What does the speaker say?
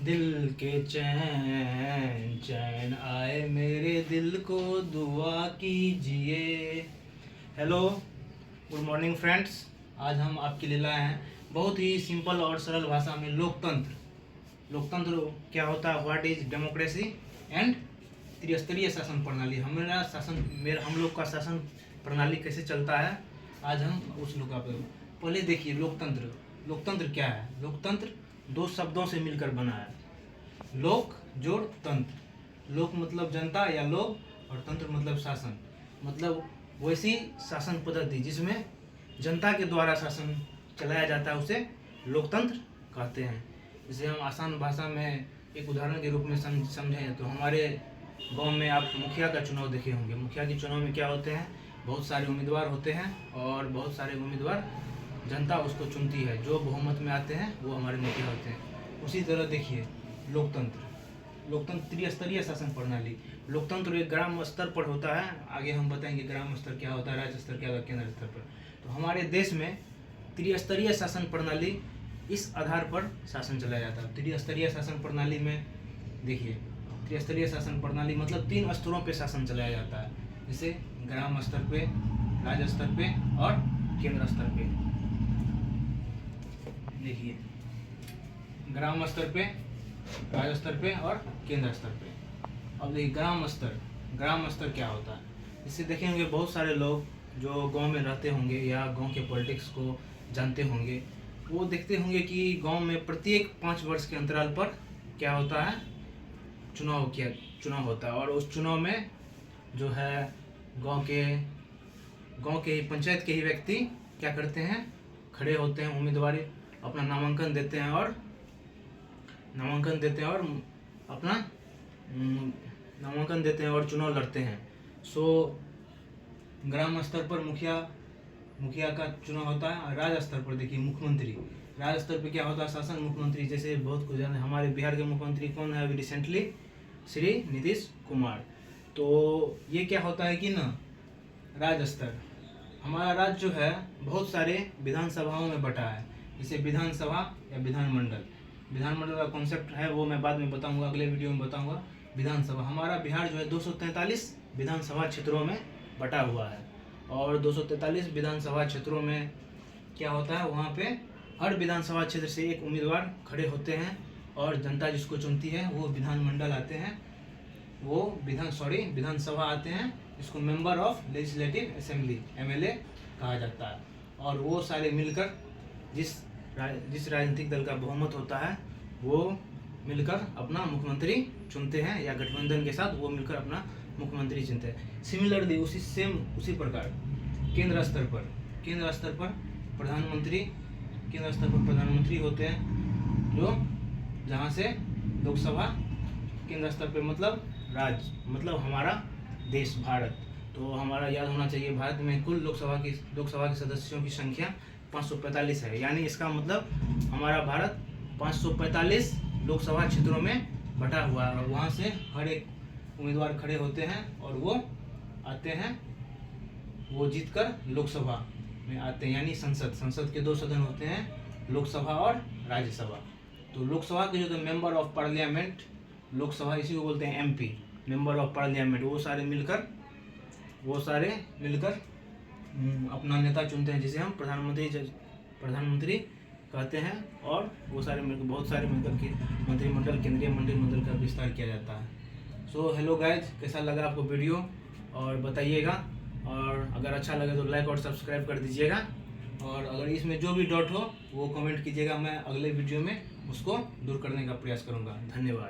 दिल के चैन चैन आए मेरे दिल को दुआ कीजिए। Hello, good morning friends. आज हम आपके लिए लाए हैं बहुत ही सिंपल और सरल भाषा में लोकतंत्र। लोकतंत्र क्या होता है, व्हाट इज डेमोक्रेसी एंड त्रिस्तरीय शासन प्रणाली। हम लोग का शासन प्रणाली कैसे चलता है, आज हम उस लोग का पहले देखिए। लोकतंत्र क्या है? लोकतंत्र दो शब्दों से मिलकर बना है, लोक जोड़ तंत्र। लोक मतलब जनता या लोग, और तंत्र मतलब शासन। मतलब वैसी शासन पद्धति जिसमें जनता के द्वारा शासन चलाया जाता है उसे लोकतंत्र कहते हैं। इसे हम आसान भाषा में एक उदाहरण के रूप में समझें तो हमारे गांव में आप मुखिया का चुनाव देखे होंगे। मुखिया के चुनाव में क्या होते हैं, बहुत सारे उम्मीदवार होते हैं और बहुत सारे उम्मीदवार जनता उसको चुनती है। जो बहुमत में आते हैं वो हमारे मुखिया होते हैं। उसी तरह देखिए लोकतंत्र त्रिस्तरीय शासन प्रणाली। लोकतंत्र एक ग्राम स्तर पर होता है, आगे हम बताएंगे ग्राम स्तर क्या होता है, राज्य स्तर क्या होता है, केंद्र स्तर पर। तो हमारे देश में त्रिस्तरीय शासन प्रणाली इस आधार पर शासन चलाया जाता है। त्रिस्तरीय शासन प्रणाली में देखिए, त्रिस्तरीय शासन प्रणाली मतलब 3 स्तरों पे शासन चलाया जाता है, जैसे ग्राम स्तर पे, राज्य स्तर पे और केंद्र स्तर पे। देखिए, ग्राम स्तर पे, राज्य स्तर पे और केंद्र स्तर पे। अब देखिए ग्राम स्तर क्या होता है, इससे देखेंगे बहुत सारे लोग जो गांव में रहते होंगे या गांव के पॉलिटिक्स को जानते होंगे, वो देखते होंगे कि गांव में प्रत्येक 5 वर्ष के अंतराल पर क्या होता है, चुनाव होता है। और उस चुनाव में जो है गांव के पंचायत के ही व्यक्ति क्या करते हैं, खड़े होते हैं, उम्मीदवारी अपना नामांकन देते हैं और अपना नामांकन देते हैं और चुनाव लड़ते हैं। सो ग्राम स्तर पर मुखिया का चुनाव होता है। राज्य स्तर पर देखिए मुख्यमंत्री। राज्य स्तर पर क्या होता है, शासन मुख्यमंत्री। जैसे बहुत कुछ जाने, हमारे बिहार के मुख्यमंत्री कौन है अभी रिसेंटली, श्री नीतीश कुमार। तो ये क्या होता है कि ना, राज्य स्तर। हमारा राज्य जो है बहुत सारे विधानसभाओं में बटा है, जैसे विधानसभा या विधानमंडल का कॉन्सेप्ट है वो मैं बाद में बताऊंगा, अगले वीडियो में बताऊंगा। विधानसभा, हमारा बिहार जो है 243 विधानसभा क्षेत्रों में बटा हुआ है। और 243 विधानसभा क्षेत्रों में क्या होता है, वहाँ पे हर विधानसभा क्षेत्र से एक उम्मीदवार खड़े होते हैं और जनता जिसको चुनती है वो विधानमंडल आते हैं, वो विधानसभा आते हैं, जिसको member of legislative assembly MLA कहा जाता है। और वो सारे मिलकर जिस राजनीतिक दल का बहुमत होता है वो मिलकर अपना मुख्यमंत्री चुनते हैं, या गठबंधन के साथ वो मिलकर अपना मुख्यमंत्री चुनते हैं। सिमिलरली उसी प्रकार केंद्र स्तर पर प्रधानमंत्री होते हैं, जो जहाँ से लोकसभा, केंद्र स्तर पर मतलब राज्य, हमारा देश भारत। तो हमारा याद होना चाहिए, भारत में कुल लोकसभा के सदस्यों की संख्या 545 है। यानी इसका मतलब हमारा भारत 545 लोकसभा क्षेत्रों में बटा हुआ है। वहाँ से हर एक उम्मीदवार खड़े होते हैं और वो आते हैं, वो जीतकर लोकसभा में आते हैं। यानी संसद के 2 सदन होते हैं, लोकसभा और राज्यसभा। तो लोकसभा के जो मेंबर ऑफ पार्लियामेंट, लोकसभा इसी को बोलते हैं MP, मेंबर ऑफ पार्लियामेंट, वो सारे मिलकर अपना नेता चुनते हैं, जिसे हम प्रधानमंत्री कहते हैं। और वो सारे मिलकर, बहुत सारे मिलकर के मंत्रिमंडल, केंद्रीय मंत्रिमंडल का विस्तार किया जाता है। सो हेलो गाइज, कैसा लगा आपको वीडियो और बताइएगा। और अगर अच्छा लगे तो लाइक और सब्सक्राइब कर दीजिएगा। और अगर इसमें जो भी डाउट हो वो कमेंट कीजिएगा, मैं अगले वीडियो में उसको दूर करने का प्रयास करूँगा। धन्यवाद।